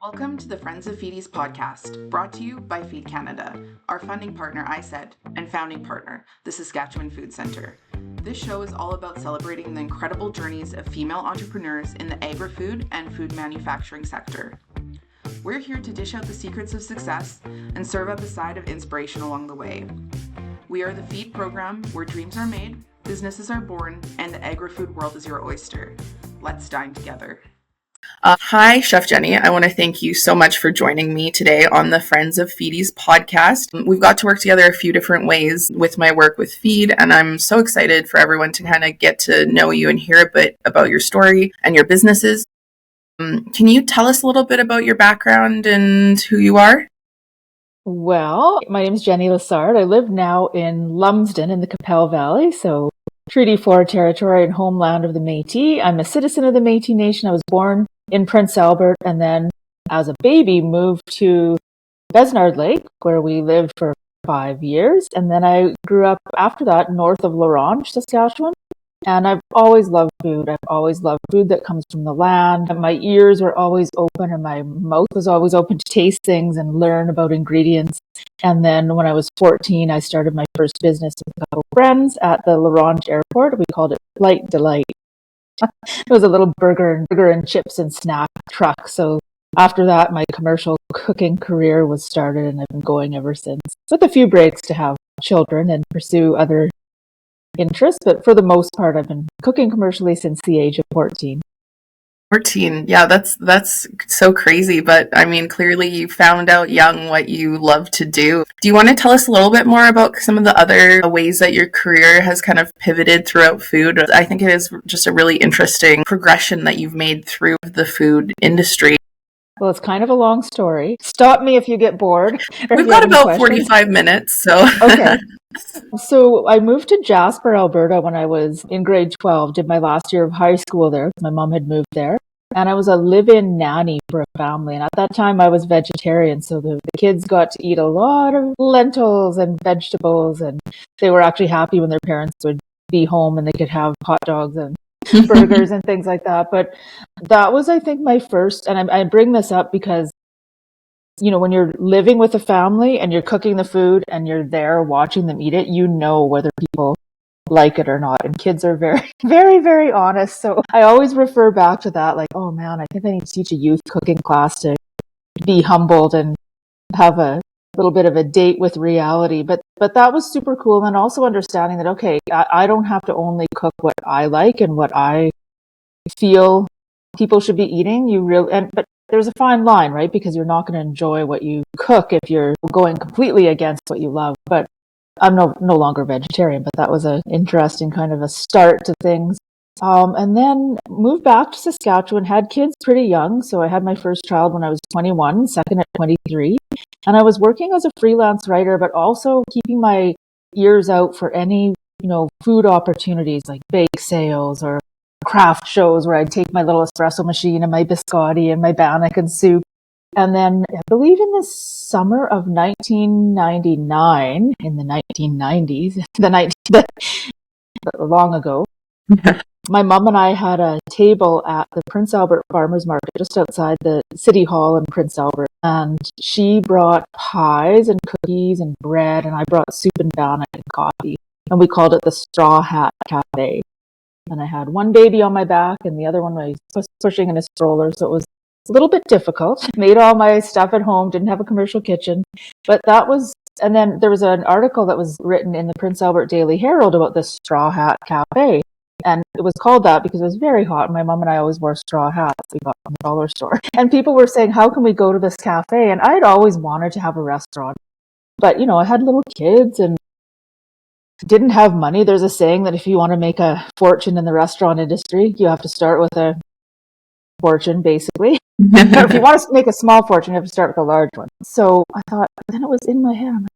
Welcome to the Friends of FEADies podcast, brought to you by Feed Canada, our funding partner, ISED, and founding partner, the Saskatchewan Food Centre. This show is all about celebrating the incredible journeys of female entrepreneurs in the agri-food and food manufacturing sector. We're here to dish out the secrets of success and serve up a side of inspiration along the way. We are the Feed program where dreams are made, businesses are born, and the agri-food world is your oyster. Let's dine together. Hi, Chef Jenni. I want to thank you so much for joining me today on the Friends of FEADies podcast. We've got to work together a few different ways with my work with Feed, and I'm so excited for everyone to kind of get to know you and hear a bit about your story and your businesses. Can you tell us a little bit about your background and who you are? Well, my name is Jenni Lessard. I live now in Lumsden in the Qu'Appelle Valley, so Treaty 4 territory and homeland of the Métis. I'm a citizen of the Métis Nation. I was born in Prince Albert, and then as a baby moved to Besnard Lake, where we lived for 5 years. And then I grew up after that north of La Ronge, Saskatchewan. And I've always loved food. I've always loved food that comes from the land. And my ears were always open and my mouth was always open to taste things and learn about ingredients. And then when I was 14, I started my first business with a couple of friends at the La Ronge airport. We called it Flight Delight. It was a little burger and chips and snack truck. So after that, my commercial cooking career was started, and I've been going ever since, with a few breaks to have children and pursue other interests. But for the most part, I've been cooking commercially since the age of 14. 14. Yeah, that's so crazy. But I mean, clearly you found out young what you love to do. Do you want to tell us a little bit more about some of the other ways that your career has kind of pivoted throughout food? I think it is just a really interesting progression that you've made through the food industry. Well, it's kind of a long story. Stop me if you get bored. We've got about 45 minutes, so. Okay. So I moved to Jasper, Alberta when I was in grade 12, did my last year of high school there. My mom had moved there. And I was a live-in nanny for a family. And at that time, I was vegetarian. So the kids got to eat a lot of lentils and vegetables. And they were actually happy when their parents would be home and they could have hot dogs and burgers and things like that. But that was, I think, my first. And I bring this up because, you know, when you're living with a family and you're cooking the food and you're there watching them eat it, you know whether people like it or not. And kids are very, very, very honest. So I always refer back to that, like, oh man, I think I need to teach a youth cooking class to be humbled and have a little bit of a date with reality. But that was super cool. And also understanding that, okay, I don't have to only cook what I like and what I feel people should be eating. But there's a fine line, right? Because you're not going to enjoy what you cook if you're going completely against what you love. But I'm no longer vegetarian, but that was an interesting kind of a start to things. And then moved back to Saskatchewan, had kids pretty young. So I had my first child when I was 21, second at 23. And I was working as a freelance writer, but also keeping my ears out for any, food opportunities like bake sales or craft shows where I'd take my little espresso machine and my biscotti and my bannock and soup. And then I believe in the summer of 1999, in the 1990s, long ago, my mom and I had a table at the Prince Albert Farmers Market just outside the City Hall in Prince Albert. And she brought pies and cookies and bread, and I brought soup and bannock and coffee. And we called it the Straw Hat Cafe. And I had one baby on my back and the other one was pushing in a stroller. So it was a little bit difficult. Made all my stuff at home, didn't have a commercial kitchen. But that was, and then there was an article that was written in the Prince Albert Daily Herald about the Straw Hat Cafe. And it was called that because it was very hot. And my mom and I always wore straw hats we got from the dollar store. And people were saying, how can we go to this cafe? And I'd always wanted to have a restaurant. But, I had little kids and didn't have money. There's a saying that if you want to make a fortune in the restaurant industry, you have to start with a fortune, basically. If you want to make a small fortune, you have to start with a large one. So I thought, then it was in my head, I'm like,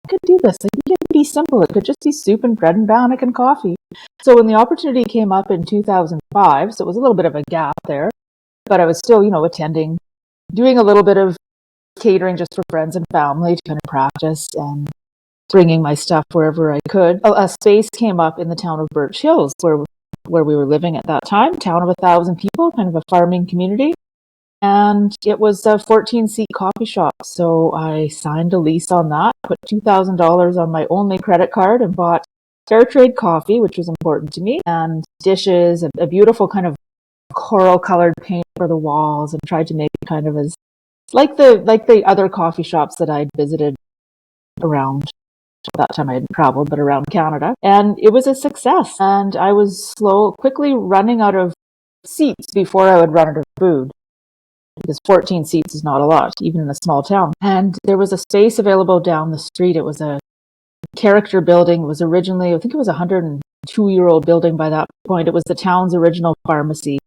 I could do this. It could be simple. It could just be soup and bread and bannock and coffee. So when the opportunity came up in 2005, so it was a little bit of a gap there, but I was still, attending, doing a little bit of catering just for friends and family to kind of practice and bringing my stuff wherever I could. A space came up in the town of Birch Hills where we were living at that time, town of 1,000 people, kind of a farming community. And it was a 14-seat coffee shop. So I signed a lease on that, put $2,000 on my only credit card and bought fair trade coffee, which was important to me, and dishes, a beautiful kind of coral colored paint for the walls, and tried to make it kind of as like the other coffee shops that I'd visited around. At that time I hadn't traveled, but around Canada. And it was a success. And I was quickly running out of seats before I would run out of food, because 14 seats is not a lot, even in a small town. And there was a space available down the street. It was a character building. It was originally, I think it was a 102-year-old building by that point. It was the town's original pharmacy,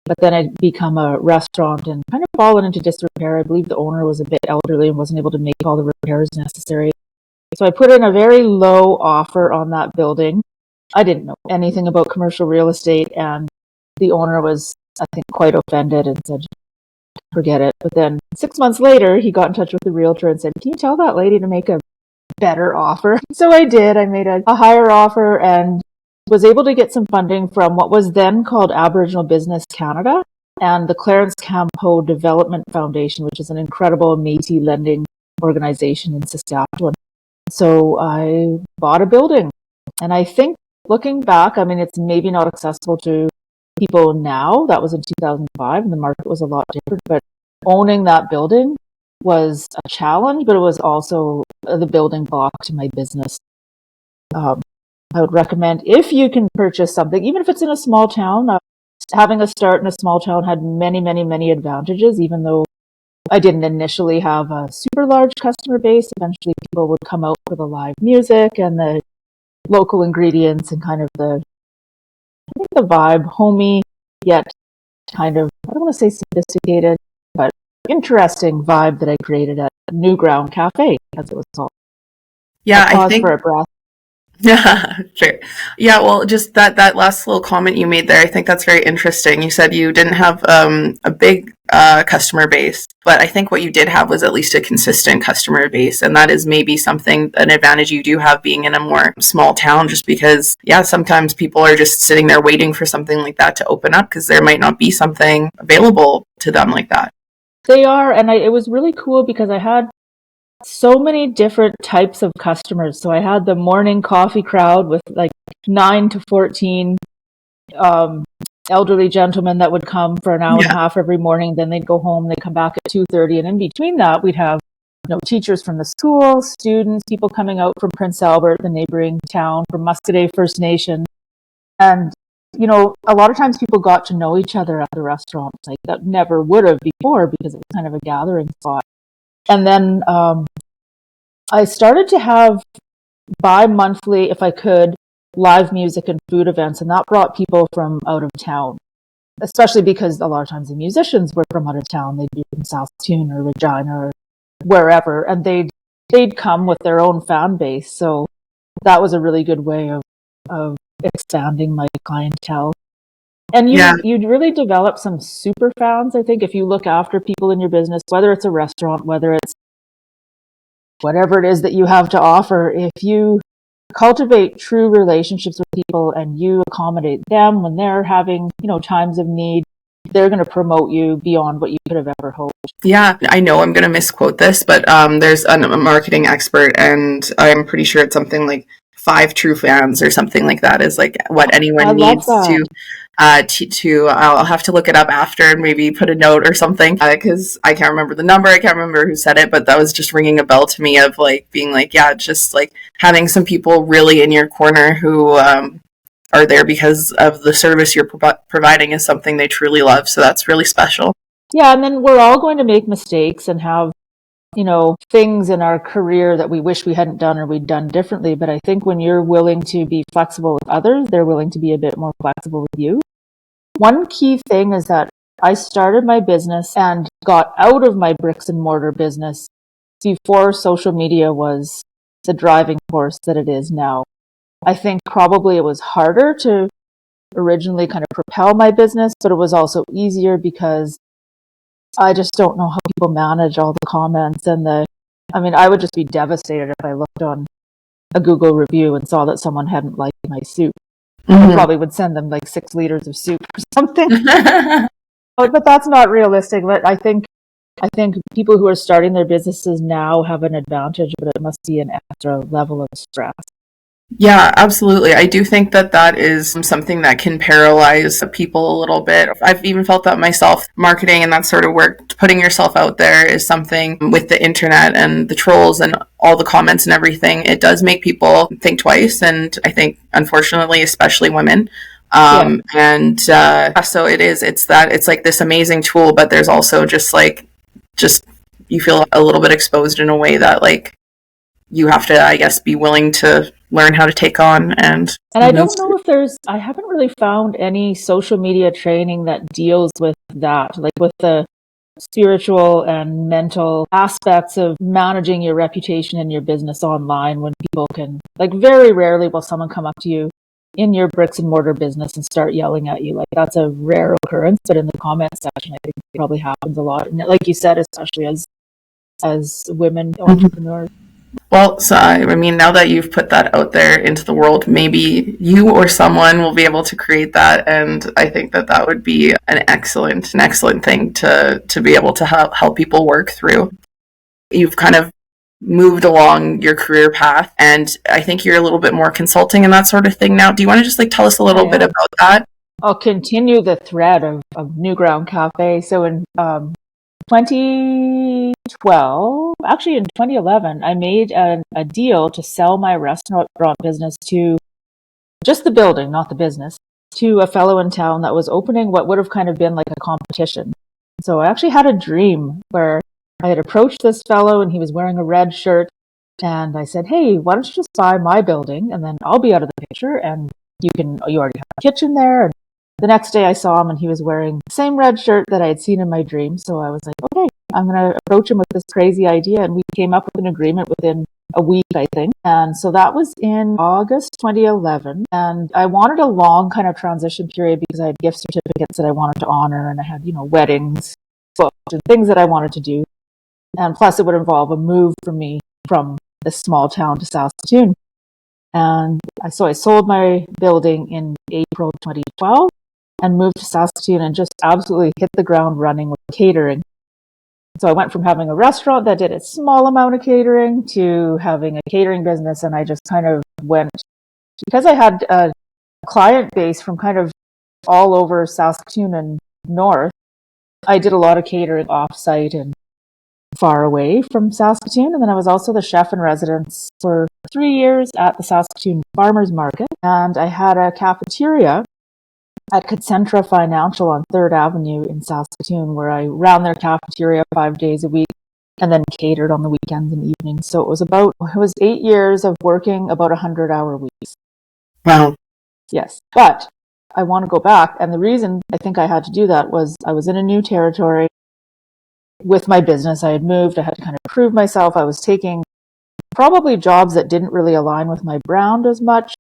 but then it become a restaurant and kind of fallen into disrepair. I believe the owner was a bit elderly and wasn't able to make all the repairs necessary. So I put in a very low offer on that building. I didn't know anything about commercial real estate, and the owner was, I think, quite offended and said, forget it. But then 6 months later, he got in touch with the realtor and said, can you tell that lady to make a better offer? So I did. I made a higher offer and was able to get some funding from what was then called Aboriginal Business Canada and the Clarence Campeau Development Foundation, which is an incredible Métis lending organization in Saskatchewan. So I bought a building. And I think looking back, I mean, it's maybe not accessible to people now. That was in 2005 and the market was a lot different. But owning that building was a challenge, but it was also the building block to my business. I would recommend, if you can purchase something, even if it's in a small town, having a start in a small town had many, many, many advantages, even though I didn't initially have a super large customer base. Eventually people would come out for the live music and the local ingredients and kind of the vibe, homey, yet kind of, I don't want to say sophisticated, but interesting vibe that I created at New Ground Cafe, as it was called. Yeah, I think for a breath. Yeah, sure. Yeah, well, just that last little comment you made there, I think that's very interesting. You said you didn't have a big customer base, but I think what you did have was at least a consistent customer base, and that is maybe an advantage you do have being in a more small town, just because, yeah, sometimes people are just sitting there waiting for something like that to open up because there might not be something available to them like that. They are, and it was really cool because I had so many different types of customers. So I had the morning coffee crowd with like 9 to 14 elderly gentlemen that would come for an hour and a half every morning. Then they'd go home, they'd come back at 2:30. And in between that, we'd have teachers from the school, students, people coming out from Prince Albert, the neighboring town, from Muscadet First Nation. And, a lot of times people got to know each other at the restaurant. Like that never would have before because it was kind of a gathering spot. And then I started to have bi-monthly, if I could, live music and food events. And that brought people from out of town, especially because a lot of times the musicians were from out of town. They'd be from Saskatchewan or Regina or wherever. And they'd come with their own fan base. So that was a really good way of expanding my clientele. And you'd really develop some super fans, I think, if you look after people in your business, whether it's a restaurant, whether it's whatever it is that you have to offer. If you cultivate true relationships with people and you accommodate them when they're having, times of need, they're going to promote you beyond what you could have ever hoped. Yeah, I know I'm going to misquote this, but there's a marketing expert, and I'm pretty sure it's something like 5 true fans or something like that is like what anyone needs to I'll have to look it up after and maybe put a note or something because I can't remember the number. I can't remember who said it, but that was just ringing a bell to me of like being like, yeah, just like having some people really in your corner who are there because of the service you're providing is something they truly love. So that's really special. Yeah, and then we're all going to make mistakes and have things in our career that we wish we hadn't done or we'd done differently. But I think when you're willing to be flexible with others, they're willing to be a bit more flexible with you. One key thing is that I started my business and got out of my bricks and mortar business before social media was the driving force that it is now. I think probably it was harder to originally kind of propel my business, but it was also easier because I just don't know how people manage all the comments and I would just be devastated if I looked on a Google review and saw that someone hadn't liked my soup. I probably would send them like 6 liters of soup or something. But that's not realistic. But I think people who are starting their businesses now have an advantage, but it must be an extra level of stress. Yeah, absolutely. I do think that that is something that can paralyze people a little bit. I've even felt that myself. Marketing and that sort of work, putting yourself out there is something with the internet and the trolls and all the comments and everything. It does make people think twice. And I think, unfortunately, especially women. And so it's like this amazing tool, but there's also just you feel a little bit exposed in a way that like you have to, I guess, be willing to learn how to take on. And I don't know if I haven't really found any social media training that deals with that, like with the spiritual and mental aspects of managing your reputation and your business online when people can, like very rarely will someone come up to you in your bricks and mortar business and start yelling at you. Like that's a rare occurrence, but in the comment section, I think it probably happens a lot. And like you said, especially as women entrepreneurs. Well, so I mean, now that you've put that out there into the world, maybe you or someone will be able to create that, and I think that that would be an excellent thing to be able to help people work through. You've kind of moved along your career path, and I think you're a little bit more consulting and that sort of thing now. Do you want to just like tell us a little bit about that? I'll continue the thread of New Ground Cafe. So in 2012, actually in 2011, I made a deal to sell my restaurant business to just the building, not the business, to a fellow in town that was opening what would have kind of been like a competition. So I actually had a dream where I had approached this fellow and he was wearing a red shirt. And I said, hey, why don't you just buy my building and then I'll be out of the picture and you already have a kitchen there. And the next day I saw him and he was wearing the same red shirt that I had seen in my dream. So I was like, okay, I'm going to approach him with this crazy idea. And we came up with an agreement within a week, I think. And so that was in August 2011. And I wanted a long kind of transition period because I had gift certificates that I wanted to honor and I had, weddings, books, and things that I wanted to do. And plus it would involve a move for me from this small town to Saskatoon. And so I sold my building in April 2012 and moved to Saskatoon and just absolutely hit the ground running with catering. So I went from having a restaurant that did a small amount of catering to having a catering business. And I just kind of went, because I had a client base from kind of all over Saskatoon and north, I did a lot of catering off-site and far away from Saskatoon. And then I was also the chef in residence for 3 years at the Saskatoon Farmers Market. And I had a cafeteria at Concentra Financial on 3rd Avenue in Saskatoon, where I ran their cafeteria 5 days a week and then catered on the weekends and evenings. So it was 8 years of working about 100-hour weeks. Wow. Yes. But I want to go back. And the reason I think I had to do that was I was in a new territory with my business. I had moved. I had to kind of prove myself. I was taking probably jobs that didn't really align with my brand as much.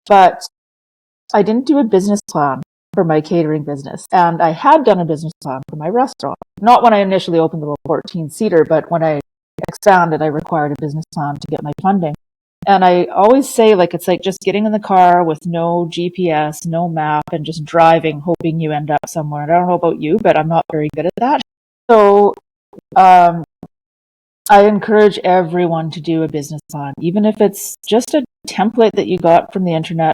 But I didn't do a business plan for my catering business. And I had done a business plan for my restaurant. Not when I initially opened the little 14-seater, but when I expanded, I required a business plan to get my funding. And I always say, it's like just getting in the car with no GPS, no map, and just driving, hoping you end up somewhere. And I don't know about you, but I'm not very good at that. So I encourage everyone to do a business plan, even if it's just a template that you got from the internet.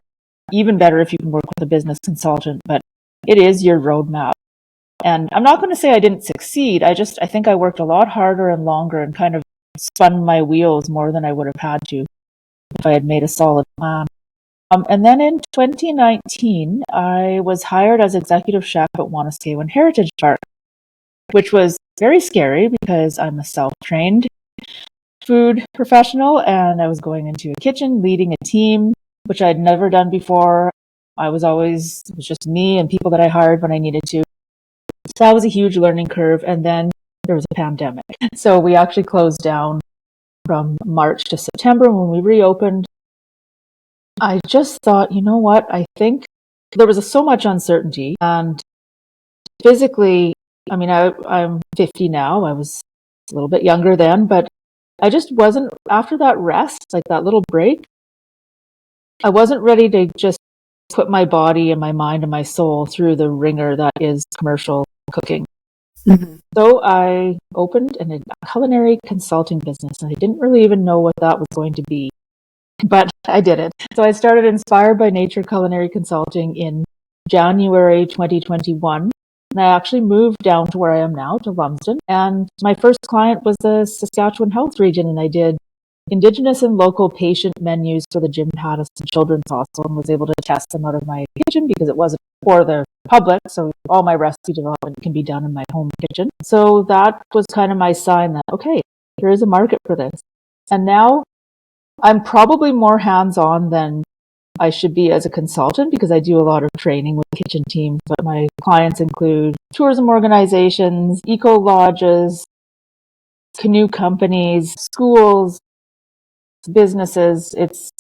Even better if you can work with a business consultant, but it is your roadmap. And I'm not going to say I didn't succeed. I think I worked a lot harder and longer and kind of spun my wheels more than I would have had to if I had made a solid plan. And then in 2019, I was hired as executive chef at Wanuskewin Heritage Park, which was very scary because I'm a self-trained food professional and I was going into a kitchen, leading a team, which I'd never done before. It was just me and people that I hired when I needed to. So that was a huge learning curve. And then there was a pandemic. So we actually closed down from March to September. When we reopened, I just thought, you know what? I think there was so much uncertainty. And physically, I'm 50 now. I was a little bit younger then, but I just wasn't, after that rest, like that little break, I wasn't ready to just put my body and my mind and my soul through the ringer that is commercial cooking. So I opened a culinary consulting business, and I didn't really even know what that was going to be, but I did it. So I started Inspired by Nature Culinary Consulting in January 2021. And I actually moved down to where I am now, to Lumsden. And my first client was the Saskatchewan Health Region, and I did Indigenous and local patient menus for the Jim Pattison Children's Hospital, and was able to test them out of my kitchen because it wasn't for the public. So all my recipe development can be done in my home kitchen. So that was kind of my sign that, okay, there is a market for this. And now I'm probably more hands-on than I should be as a consultant, because I do a lot of training with kitchen teams, but my clients include tourism organizations, eco lodges, canoe companies, schools, businesses. It's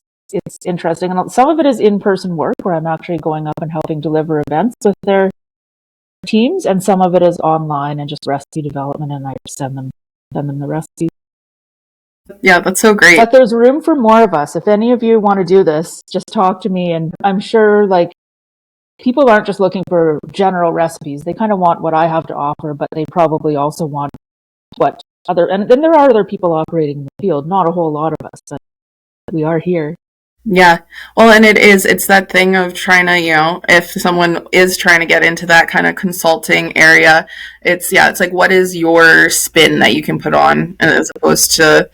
interesting. And some of it is in-person work where I'm actually going up and helping deliver events with their teams, and some of it is online and just recipe development, and I send them the recipes. Yeah, that's so great. But there's room for more of us. If any of you want to do this, just talk to me. And I'm sure people aren't just looking for general recipes. They kind of want what I have to offer, but they probably also want and then there are other people operating in the field, not a whole lot of us, but we are here. Yeah. Well, and it's that thing of trying to, if someone is trying to get into that kind of consulting area, it's like, what is your spin that you can put on, as opposed to,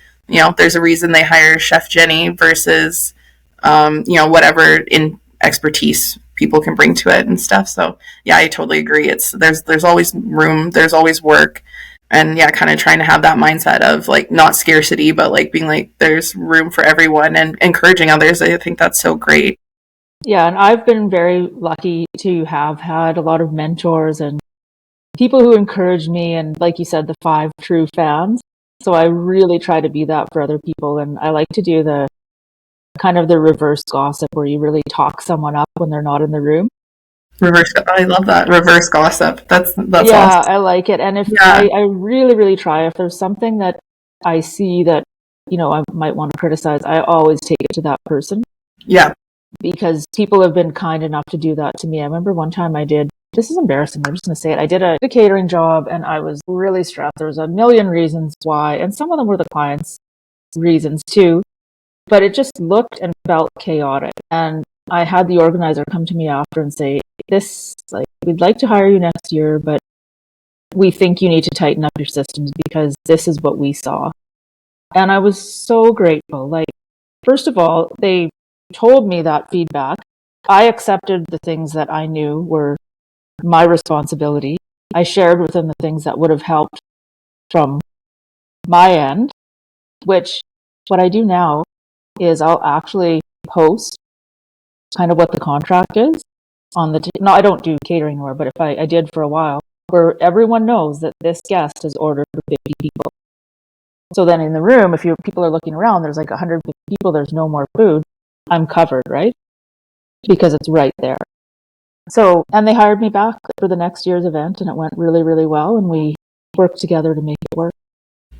there's a reason they hire Chef Jenni versus, whatever in expertise people can bring to it and stuff. So yeah, I totally agree. There's always room, there's always work. And yeah, kind of trying to have that mindset of not scarcity, but being there's room for everyone and encouraging others. I think that's so great. Yeah, and I've been very lucky to have had a lot of mentors and people who encourage me, and like you said, the 5 true fans. So I really try to be that for other people, and I like to do the kind of the reverse gossip where you really talk someone up when they're not in the room. I love that. Reverse gossip. That's yeah, awesome. I like it. And if I really, really try, if there's something that I see that, I might want to criticize, I always take it to that person. Yeah. Because people have been kind enough to do that to me. I remember one time this is embarrassing, I'm just going to say it. I did a catering job and I was really stressed. There was a million reasons why, and some of them were the clients' reasons too, but it just looked and felt chaotic. And I had the organizer come to me after and say, we'd like to hire you next year, but we think you need to tighten up your systems because this is what we saw. And I was so grateful. First of all, they told me that feedback. I accepted the things that I knew were my responsibility. I shared with them the things that would have helped from my end, which what I do now is I'll actually post kind of what the contract is on no, I don't do catering anymore, but if I did for a while, where everyone knows that this guest has ordered for 50 people. So then in the room, if people are looking around, there's 150 people, there's no more food, I'm covered, right? Because it's right there. So, and they hired me back for the next year's event, and it went really, really well, and we worked together to make it work.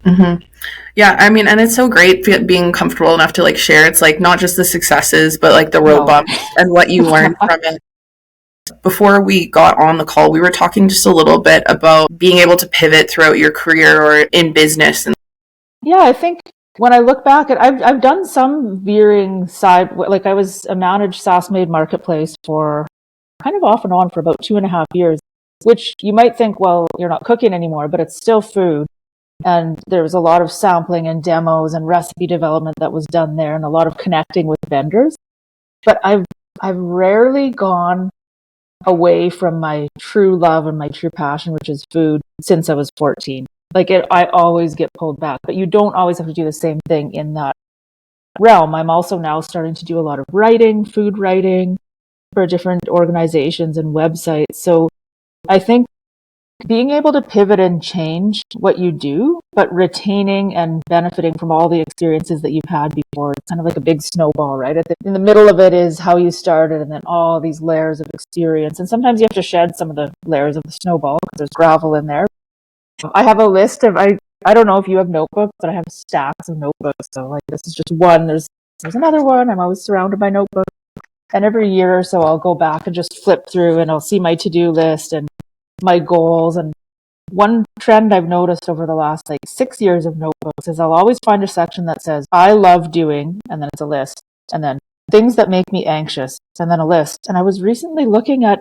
Mm-hmm. Yeah, I mean, and it's so great being comfortable enough to share. It's not just the successes, but the road bumps and what you learned from it. Before we got on the call, we were talking just a little bit about being able to pivot throughout your career or in business. Yeah, I think when I look back I've done some veering side, I was a managed Saskmade marketplace for kind of off and on for about 2.5 years, which you might think, well, you're not cooking anymore, but it's still food. And there was a lot of sampling and demos and recipe development that was done there, and a lot of connecting with vendors. But I've rarely gone away from my true love and my true passion, which is food, since I was 14. I always get pulled back, but you don't always have to do the same thing in that realm. I'm also now starting to do a lot of writing, food writing for different organizations and websites. So I think being able to pivot and change what you do, but retaining and benefiting from all the experiences that you've had before. It's kind of like a big snowball, right? In the middle of it is how you started, and then all these layers of experience. And sometimes you have to shed some of the layers of the snowball because there's gravel in there. I have a list of, I don't know if you have notebooks, but I have stacks of notebooks. So this is just one. There's another one. I'm always surrounded by notebooks. And every year or so, I'll go back and just flip through and I'll see my to-do list and my goals. And one trend I've noticed over the last 6 years of notebooks is I'll always find a section that says, I love doing, and then it's a list. And then things that make me anxious, and then a list. And I was recently looking at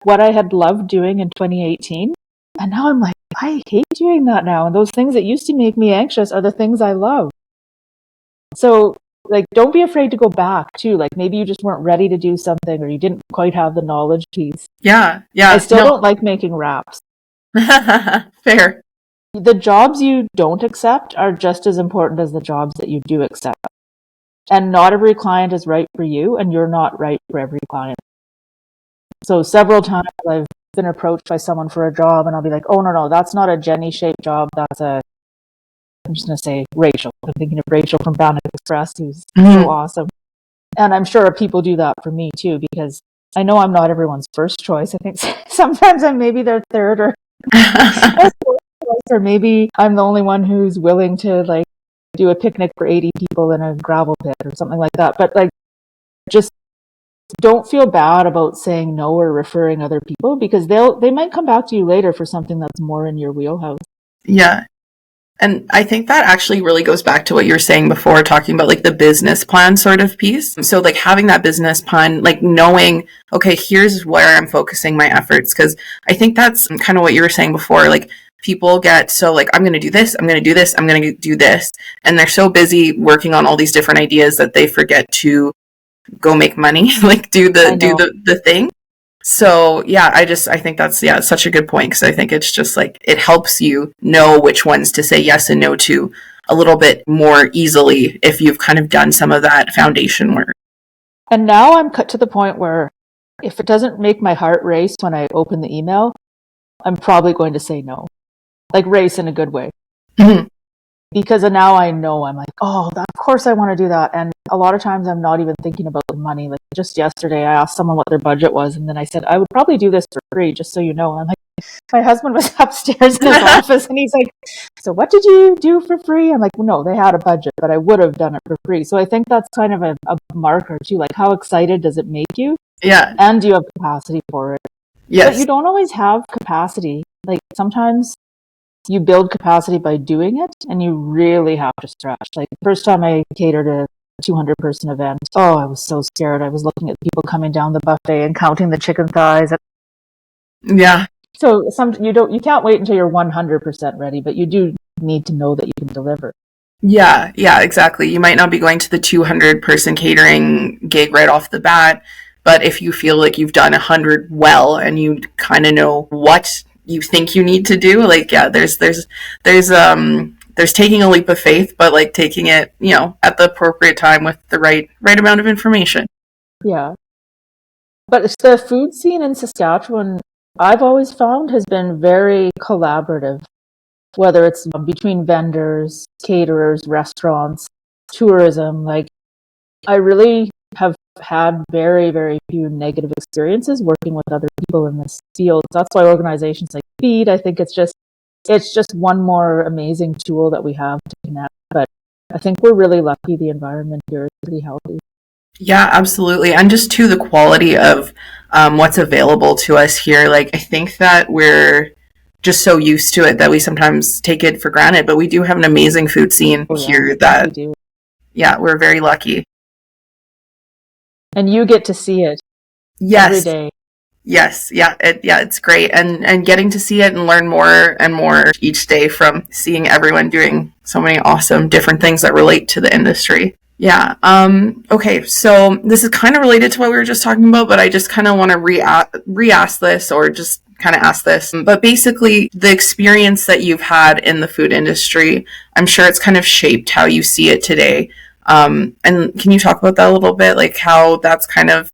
what I had loved doing in 2018. And now I'm like, I hate doing that now. And those things that used to make me anxious are the things I love. So don't be afraid to go back too. Maybe you just weren't ready to do something or you didn't quite have the knowledge piece. Yeah. I still don't like making wraps. Fair. The jobs you don't accept are just as important as the jobs that you do accept. And not every client is right for you, and you're not right for every client. So several times I've been approached by someone for a job and I'll be like, oh, no, that's not a Jenni shaped job. I'm just going to say Rachel. I'm thinking of Rachel from Bound Express, who's so awesome. And I'm sure people do that for me too, because I know I'm not everyone's first choice. I think sometimes I'm maybe their third or fourth choice, or maybe I'm the only one who's willing to do a picnic for 80 people in a gravel pit or something like that. But just don't feel bad about saying no or referring other people, because they might come back to you later for something that's more in your wheelhouse. Yeah. And I think that actually really goes back to what you were saying before, talking about the business plan sort of piece. So having that business plan, knowing, okay, here's where I'm focusing my efforts. Cause I think that's kind of what you were saying before. People get so I'm going to do this, I'm going to do this, I'm going to do this. And they're so busy working on all these different ideas that they forget to go make money, do the thing. So yeah, I think that's such a good point, because I think it's just it helps you know which ones to say yes and no to a little bit more easily if you've kind of done some of that foundation work. And now I'm cut to the point where if it doesn't make my heart race when I open the email, I'm probably going to say no. Race in a good way. Mm-hmm. Because now I know I'm of course I want to do that. And a lot of times I'm not even thinking about the money. Just yesterday, I asked someone what their budget was. And then I said, I would probably do this for free, just so you know. And I'm my husband was upstairs in his office and he's like, so what did you do for free? I'm like, well, no, they had a budget, but I would have done it for free. So I think that's kind of a marker too. How excited does it make you? Yeah. And do you have capacity for it? Yes. But you don't always have capacity. Sometimes you build capacity by doing it, and you really have to stretch. The first time I catered a 200-person event, I was so scared. I was looking at people coming down the buffet and counting the chicken thighs. Yeah. So you can't wait until you're 100% ready, but you do need to know that you can deliver. Yeah, exactly. You might not be going to the 200-person catering gig right off the bat, but if you feel like you've done 100 well and you kind of know what you think you need to do, there's taking a leap of faith, but taking it, at the appropriate time with the right amount of information. Yeah. But the food scene in Saskatchewan, I've always found, has been very collaborative, whether it's between vendors, caterers, restaurants, tourism. I really have had very, very few negative experiences working with other people in this field. That's why organizations like Feed, I think it's just one more amazing tool that we have to connect. But I think we're really lucky. The environment here is pretty healthy. Yeah, absolutely. And just to the quality of what's available to us here. I think that we're just so used to it that we sometimes take it for granted, but we do have an amazing food scene here that we do. Yeah, we're very lucky. And you get to see it every day. Yes, it's great, and getting to see it and learn more and more each day from seeing everyone doing so many awesome different things that relate to the industry. Yeah. Okay, so this is kind of related to what we were just talking about, but I just kind of want to re-ask this, or just kind of ask this. But basically, the experience that you've had in the food industry, I'm sure it's kind of shaped how you see it today. And can you talk about that a little bit? How that's kind of,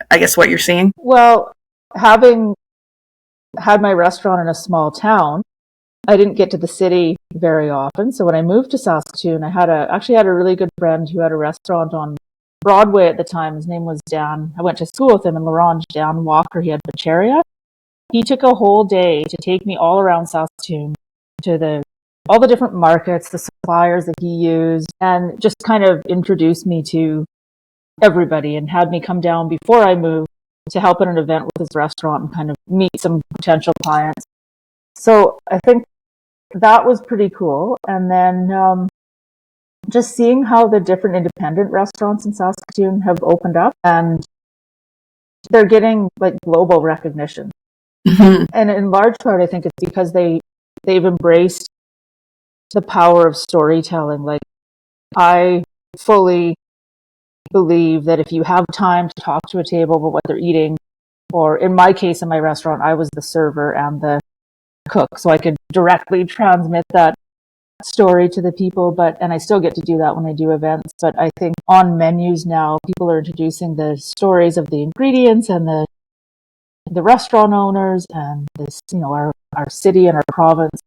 I guess, what you're seeing? Well, having had my restaurant in a small town, I didn't get to the city very often. So when I moved to Saskatoon, I actually had a really good friend who had a restaurant on Broadway at the time. His name was Dan. I went to school with him in Larange, Dan Walker. He had Bacharia. He took a whole day to take me all around Saskatoon to all the different markets, the suppliers that he used, and just kind of introduced me to everybody and had me come down before I moved to help at an event with his restaurant and kind of meet some potential clients. So I think that was pretty cool. And then just seeing how the different independent restaurants in Saskatoon have opened up and they're getting like global recognition. Mm-hmm. And in large part, I think it's because they've embraced the power of storytelling. Like, I fully believe that if you have time to talk to a table about what they're eating, or in my case, in my restaurant, I was the server and the cook, so I could directly transmit that story to the people, and I still get to do that when I do events. But I think on menus now, people are introducing the stories of the ingredients and the restaurant owners and this, our city and our province.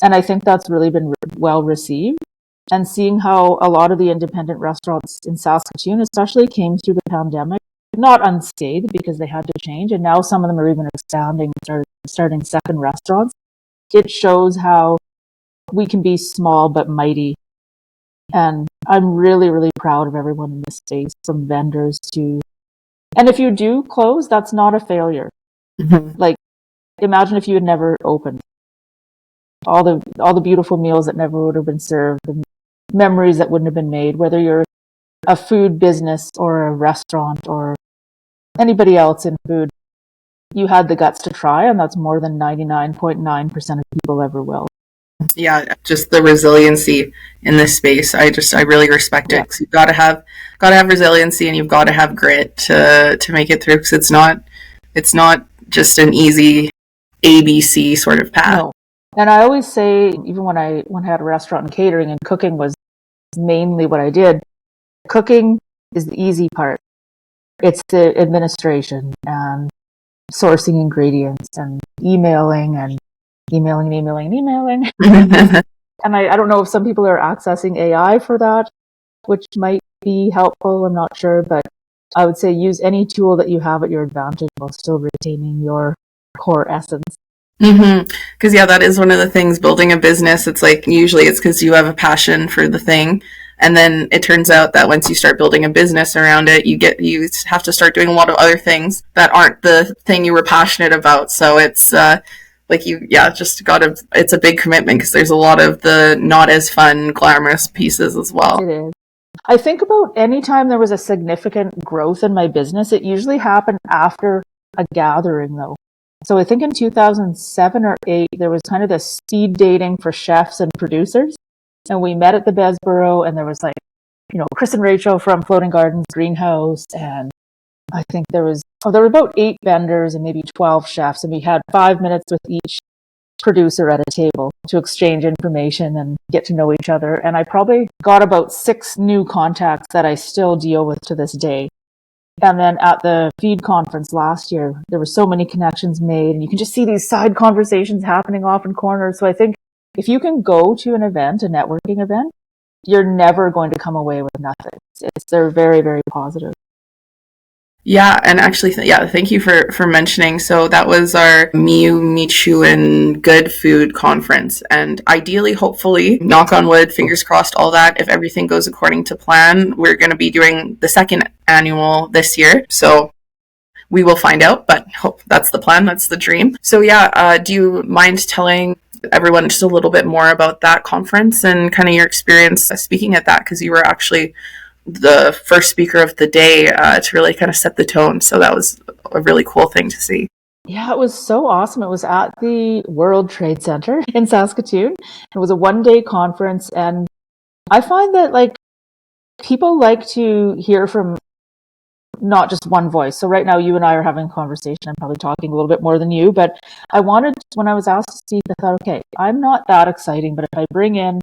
And I think that's really been well received. And seeing how a lot of the independent restaurants in Saskatoon especially came through the pandemic, not unscathed because they had to change. And now some of them are even expanding and starting second restaurants. It shows how we can be small but mighty. And I'm really, really proud of everyone in this space, from vendors to... And if you do close, that's not a failure. Mm-hmm. Like, imagine if you had never opened. All the beautiful meals that never would have been served, and memories that wouldn't have been made, whether you're a food business or a restaurant or anybody else in food. You had the guts to try, and that's more than 99.9% of people ever will. Yeah, just the resiliency in this space. I really respect it, because you've got to have resiliency, and you've got to have grit to make it through, because it's not just an easy ABC sort of path. No. And I always say, even when I had a restaurant and catering, and cooking was mainly what I did, cooking is the easy part. It's the administration and sourcing ingredients and emailing. And I don't know if some people are accessing AI for that, which might be helpful. I'm not sure, but I would say use any tool that you have at your advantage while still retaining your core essence. Mm-hmm. Because that is one of the things, building a business. It's like, usually it's because you have a passion for the thing, and then it turns out that once you start building a business around it, you have to start doing a lot of other things that aren't the thing you were passionate about. So it's it's a big commitment, because there's a lot of the not as fun, glamorous pieces as well. It is. I think about any time there was a significant growth in my business, it usually happened after a gathering, though. So I think in 2007 or 8, there was kind of this speed dating for chefs and producers. And we met at the Besborough, and there was Chris and Rachel from Floating Gardens Greenhouse. And I think there were about 8 vendors and maybe 12 chefs. And we had 5 minutes with each producer at a table to exchange information and get to know each other. And I probably got about 6 new contacts that I still deal with to this day. And then at the Feed conference last year, there were so many connections made, and you can just see these side conversations happening off in corners. So I think if you can go to an event, a networking event, you're never going to come away with nothing. They're very, very positive. Yeah, and actually, thank you for mentioning. So that was our Miu Michuan Good Food Conference. And ideally, hopefully, knock on wood, fingers crossed, all that, if everything goes according to plan, we're going to be doing the second annual this year. So we will find out, but hope that's the plan, that's the dream. So do you mind telling everyone just a little bit more about that conference and kind of your experience speaking at that? Because you were actually the first speaker of the day to really kind of set the tone. So that was a really cool thing to see. Yeah, it was so awesome. It was at the World Trade Center in Saskatoon. It was a one-day conference, and I find that people like to hear from not just one voice. So right now you and I are having a conversation. I'm probably talking a little bit more than you, but when I was asked to speak, I thought, okay, I'm not that exciting, but if I bring in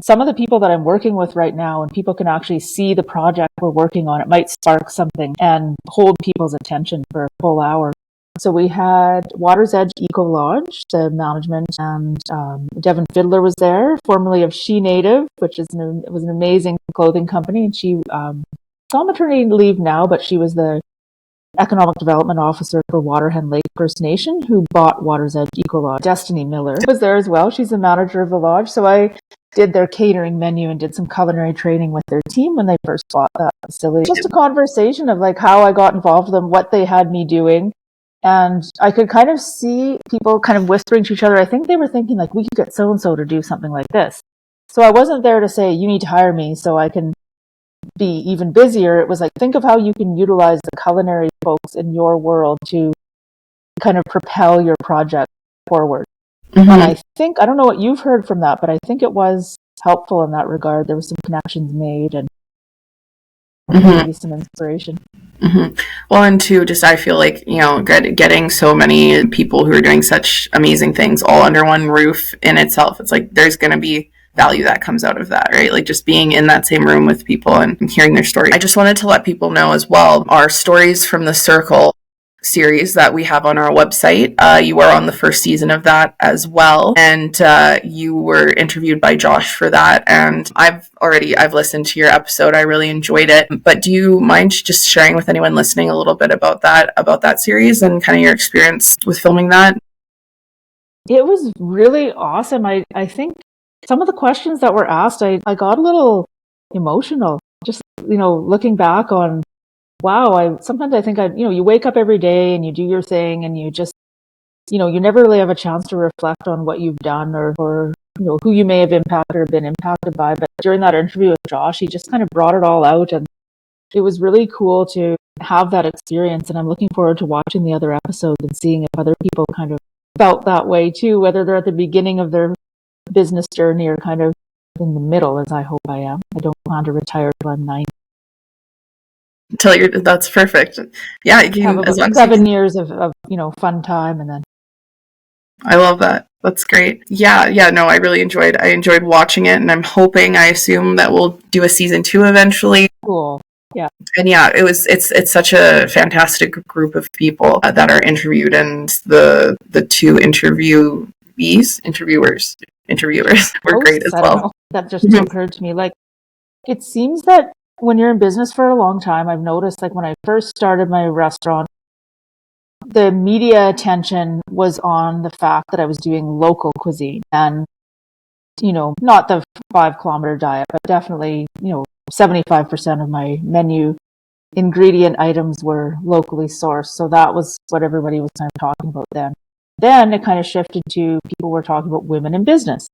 some of the people that I'm working with right now, and people can actually see the project we're working on, it might spark something and hold people's attention for a full hour. So we had Water's Edge Eco Lodge, the management, and Devin Fiddler was there, formerly of She Native, which was an amazing clothing company. And she on maternity leave now, but she was the economic development officer for Waterhen Lake First Nation, who bought Water's Edge Eco Lodge. Destiny Miller was there as well. She's the manager of the lodge. So I did their catering menu and did some culinary training with their team when they first bought that facility. Just a conversation of like how I got involved with them, what they had me doing. And I could kind of see people kind of whispering to each other. I think they were thinking like, we could get so-and-so to do something like this. So I wasn't there to say, you need to hire me so I can be even busier. It was like, think of how you can utilize the culinary folks in your world to kind of propel your project forward. Mm-hmm. And I think, I don't know what you've heard from that, but I think it was helpful in that regard. There was some connections made and maybe some inspiration. Mm-hmm. Well, and too, just I feel like, you know, getting so many people who are doing such amazing things all under one roof in itself, it's like there's going to be value that comes out of that, right? Like just being in that same room with people and hearing their story. I just wanted to let people know as well, our Stories from the Circle series that we have on our website. You are on the first season of that as well. And you were interviewed by Josh for that. And I've listened to your episode. I really enjoyed it. But do you mind just sharing with anyone listening a little bit about that series and kind of your experience with filming that? It was really awesome. I think some of the questions that were asked, I got a little emotional. Just, you know, looking back on, wow, sometimes I think you wake up every day and you do your thing and you just, you know, you never really have a chance to reflect on what you've done or you know, who you may have impacted or been impacted by. But during that interview with Josh, he just kind of brought it all out, and it was really cool to have that experience. And I'm looking forward to watching the other episodes and seeing if other people kind of felt that way too, whether they're at the beginning of their business journey or kind of in the middle, as I hope I am. I don't plan to retire till I'm 90. That's perfect. Yeah, you can, have about 7 years of you know, fun time, and then I love that. That's great. Yeah, no, I enjoyed watching it, and I'm hoping, I assume that we'll do a season 2 eventually. Cool. Yeah. And yeah, it's such a fantastic group of people that are interviewed, and the two interviewers were great as well. That just occurred to me. Like, it seems that when you're in business for a long time, I've noticed, like when I first started my restaurant, the media attention was on the fact that I was doing local cuisine, and, you know, not the 5-kilometer diet, but definitely, you know, 75% of my menu ingredient items were locally sourced. So that was what everybody was kind of talking about then. Then it kind of shifted to people were talking about women in business,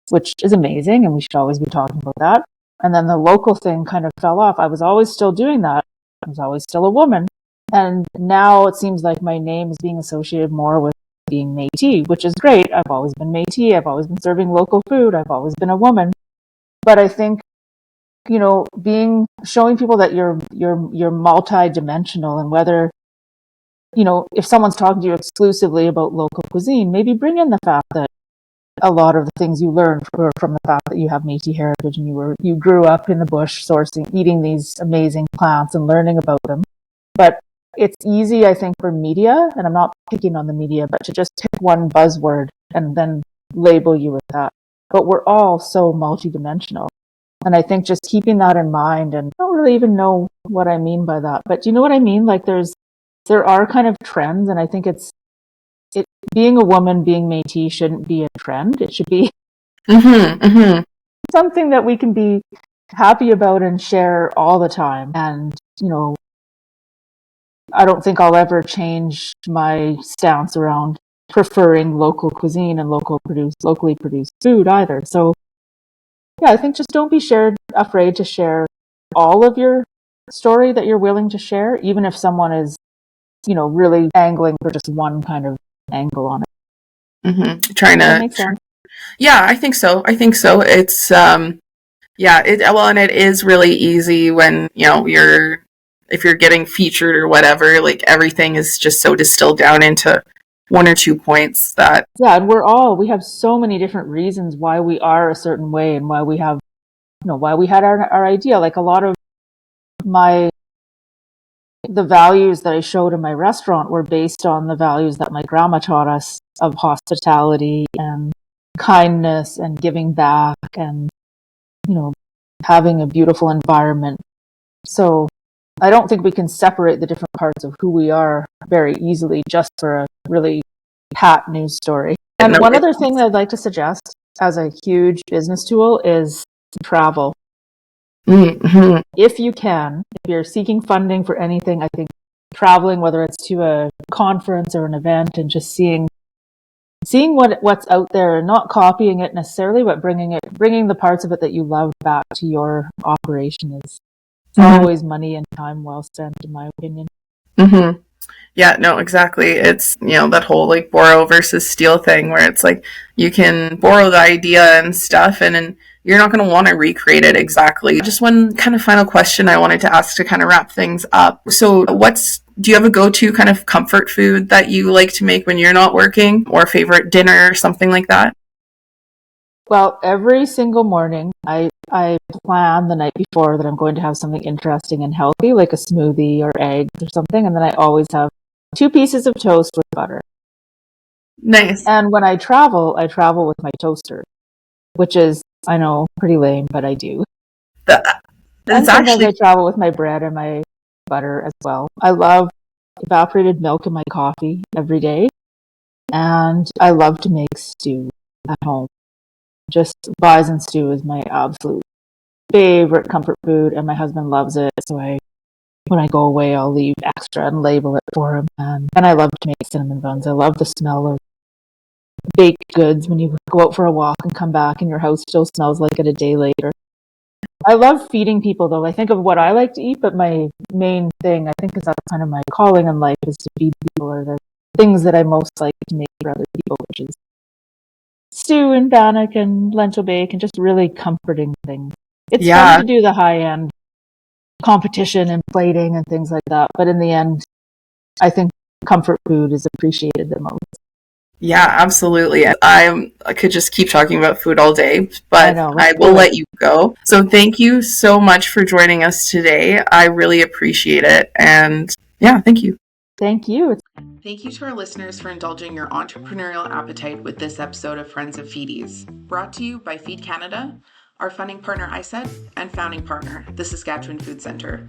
which is amazing, and we should always be talking about that. And then the local thing kind of fell off. I was always still doing that. I was always still a woman. And now it seems like my name is being associated more with being Métis, which is great. I've always been Métis. I've always been serving local food. I've always been a woman. But I think, you know, showing people that you're multi-dimensional, and whether, you know, if someone's talking to you exclusively about local cuisine, maybe bring in the fact that a lot of the things you learned were from the fact that you have Métis heritage and you grew up in the bush eating these amazing plants and learning about them. But it's easy, I think, for media, and I'm not picking on the media, but to just pick one buzzword and then label you with that. But we're all so multidimensional. And I think just keeping that in mind, and I don't really even know what I mean by that, but do you know what I mean? Like there are kind of trends, and I think being a woman, being Métis shouldn't be a trend. It should be something that we can be happy about and share all the time. And, you know, I don't think I'll ever change my stance around preferring local cuisine and locally produced food either. So yeah, I think just don't be afraid to share all of your story that you're willing to share, even if someone is, you know, really angling for just one kind of angle on it. Trying to make sense. Yeah, I think so. It's and it is really easy when, you know, if you're getting featured or whatever, like everything is just so distilled down into 1 or 2 points that and we have so many different reasons why we are a certain way, and why we have, you know, why we had our idea. Like a lot of the values that I showed in my restaurant were based on the values that my grandma taught us of hospitality and kindness and giving back and, you know, having a beautiful environment. So I don't think we can separate the different parts of who we are very easily just for a really pat news story. And one other thing that I'd like to suggest, as a huge business tool is travel. Mm-hmm. If you can, if you're seeking funding for anything, I think traveling, whether it's to a conference or an event, and just seeing what's out there and not copying it necessarily, but bringing the parts of it that you love back to your operation is always money and time well spent, in my opinion. Mm-hmm. Yeah, no, exactly. It's, that whole like borrow versus steal thing where it's like you can borrow the idea and stuff and then you're not going to want to recreate it exactly. Just one kind of final question I wanted to ask to kind of wrap things up. So do you have a go-to kind of comfort food that you like to make when you're not working, or a favorite dinner or something like that? Well, every single morning I plan the night before that I'm going to have something interesting and healthy, like a smoothie or eggs or something. And then I always have 2 pieces of toast with butter. Nice. And when I travel with my toaster, which is, I know, pretty lame, but I do. And sometimes I travel with my bread and my butter as well. I love evaporated milk in my coffee every day. And I love to make stew at home. Just bison stew is my absolute favorite comfort food, and my husband loves it. So when I go away, I'll leave extra and label it for him. And I love to make cinnamon buns. I love the smell of baked goods when you go out for a walk and come back and your house still smells like it a day later. I love feeding people, though. I think of what I like to eat, but my main thing, I think, is that's kind of my calling in life, is to feed people, or the things that I most like to make for other people, which is stew and bannock and lentil bake and just really comforting things. It's fun to do the high-end competition and plating and things like that, but in the end, I think comfort food is appreciated the most. Yeah, absolutely. I could just keep talking about food all day, but I will let you go. So thank you so much for joining us today. I really appreciate it. And yeah, thank you. Thank you. Thank you to our listeners for indulging your entrepreneurial appetite with this episode of Friends of FEADies, brought to you by Feed Canada, our funding partner ISED, and founding partner, the Saskatchewan Food Centre.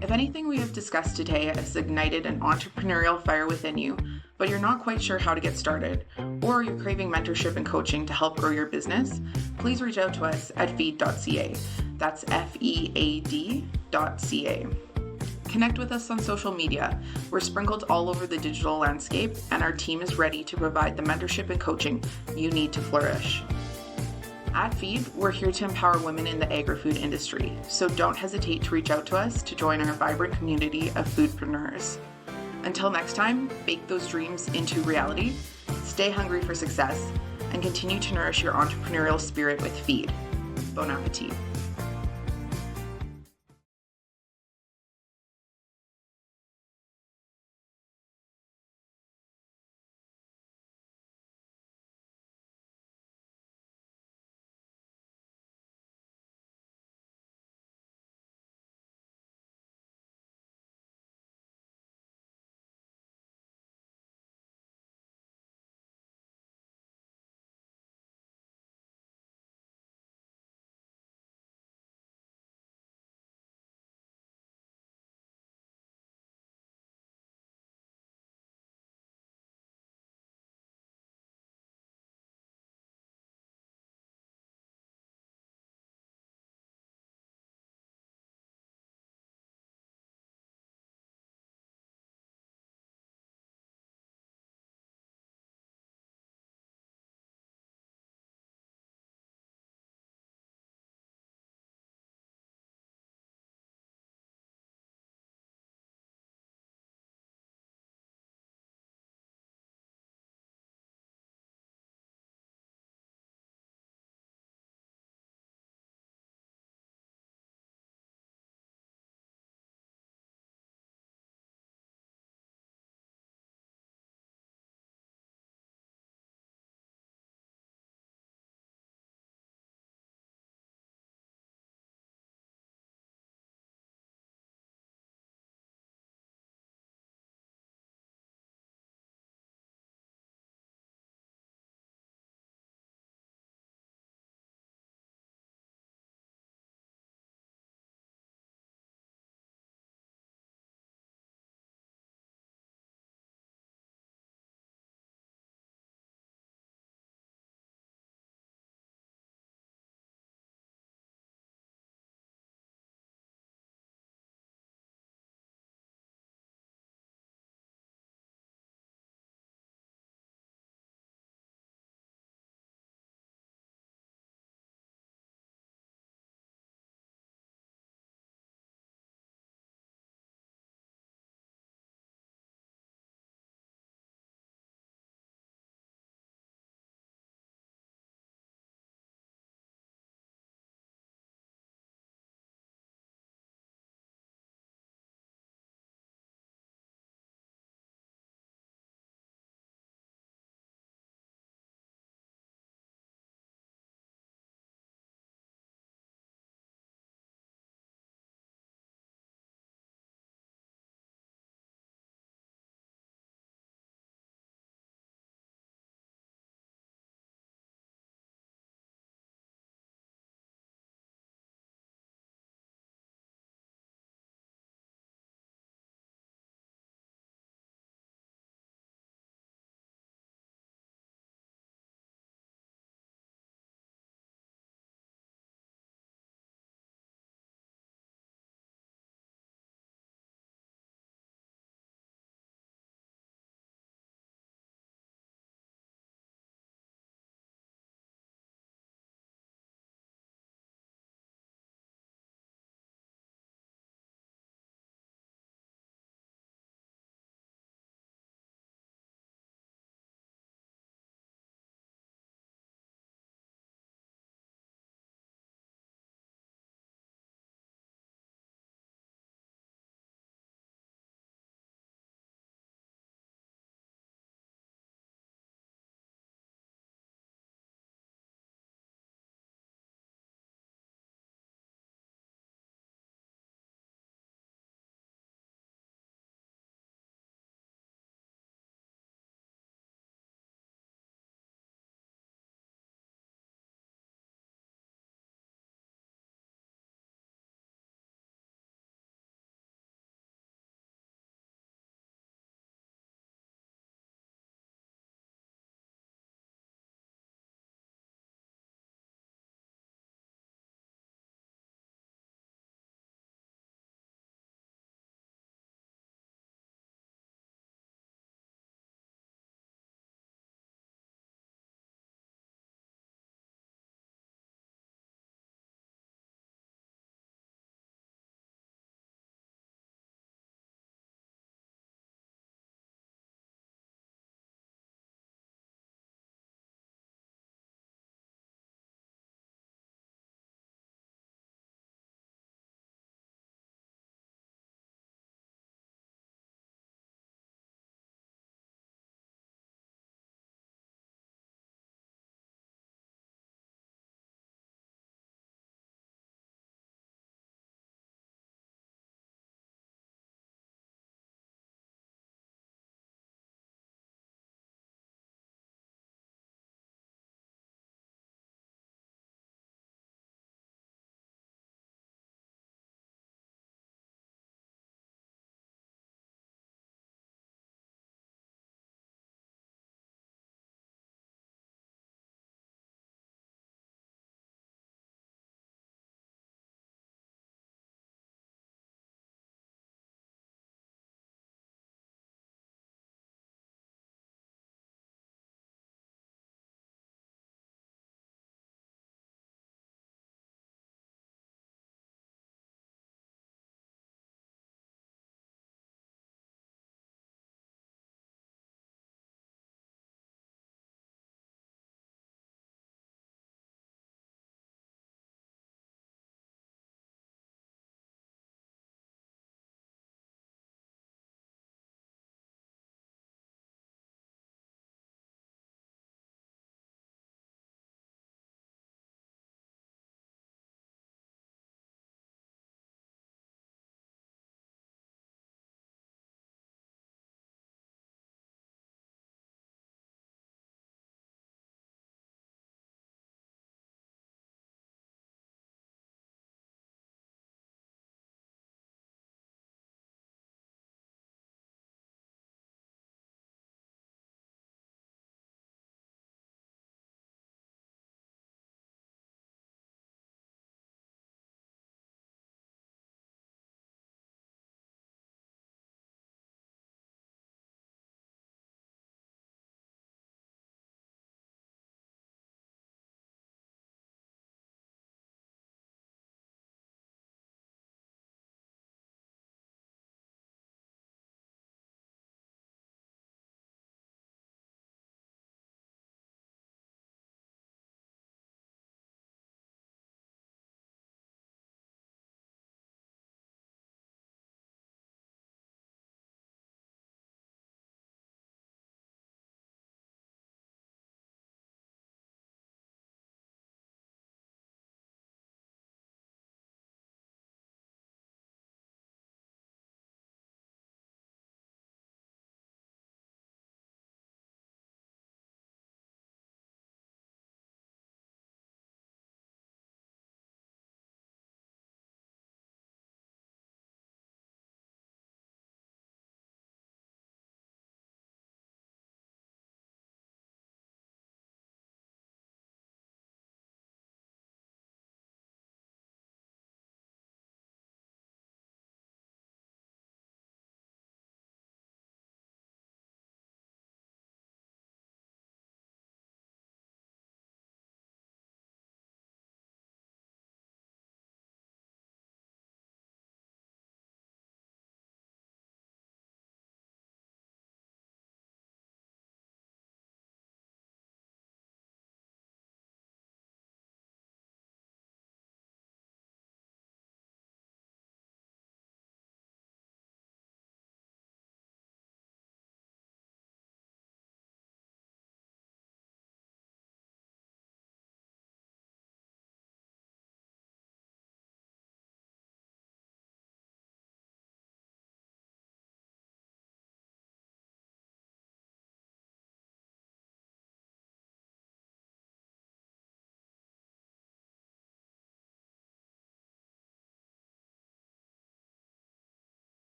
If anything we have discussed today has ignited an entrepreneurial fire within you, but you're not quite sure how to get started, or you're craving mentorship and coaching to help grow your business, please reach out to us at feed.ca. That's FEAD.ca. Connect with us on social media. We're sprinkled all over the digital landscape, and our team is ready to provide the mentorship and coaching you need to flourish. At Feed, we're here to empower women in the agri-food industry, so don't hesitate to reach out to us to join our vibrant community of foodpreneurs. Until next time, bake those dreams into reality, stay hungry for success, and continue to nourish your entrepreneurial spirit with Feed. Bon appetit.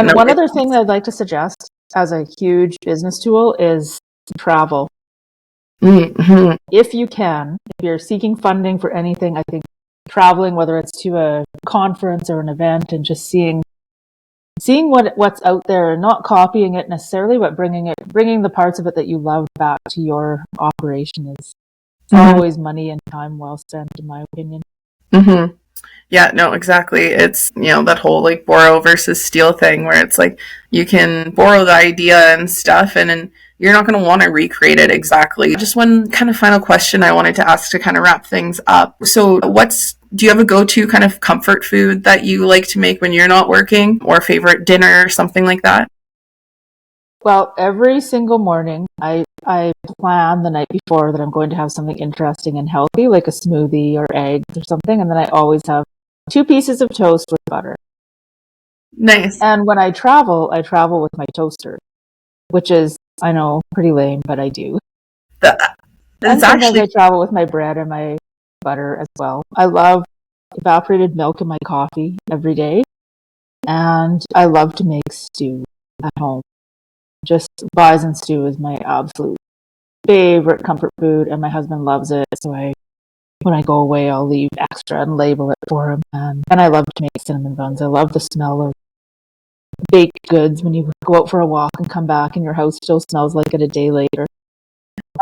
And one other thing that I'd like to suggest as a huge business tool is travel. Mm-hmm. If you can, if you're seeking funding for anything, I think traveling, whether it's to a conference or an event, and just seeing what's out there, and not copying it necessarily, but bringing the parts of it that you love back to your operation is always money and time well spent, in my opinion. Mm-hmm. Yeah, no, exactly. It's, that whole like borrow versus steal thing, where it's like you can borrow the idea and stuff, and then you're not going to want to recreate it exactly. Just one kind of final question I wanted to ask to kind of wrap things up. So do you have a go-to kind of comfort food that you like to make when you're not working, or a favorite dinner or something like that? Well, every single morning I plan the night before that I'm going to have something interesting and healthy, like a smoothie or eggs or something, and then I always have 2 pieces of toast with butter. Nice. And when I travel with my toaster, which is, I know, pretty lame, but I do. And sometimes I travel with my bread and my butter as well. I love evaporated milk in my coffee every day, and I love to make stew at home. Just bison stew is my absolute favorite comfort food, and my husband loves it, so when I go away, I'll leave extra and label it for him. And I love to make cinnamon buns. I love the smell of baked goods when you go out for a walk and come back and your house still smells like it a day later.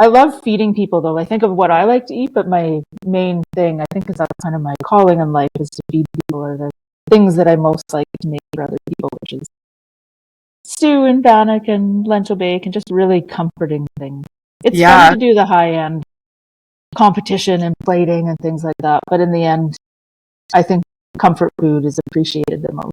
I love feeding people, though. I think of what I like to eat, but my main thing, I think, is that's kind of my calling in life, is to feed people, or the things that I most like to make for other people, which is stew and bannock and lentil bake and just really comforting things. It's fun to do the high-end competition and plating and things like that, but in the end, I think comfort food is appreciated the most.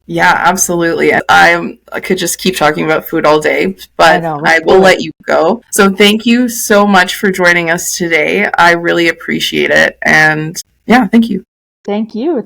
Yeah, absolutely. I could just keep talking about food all day, but I will let you go. So thank you so much for joining us today. I really appreciate it. And yeah, thank you. Thank you.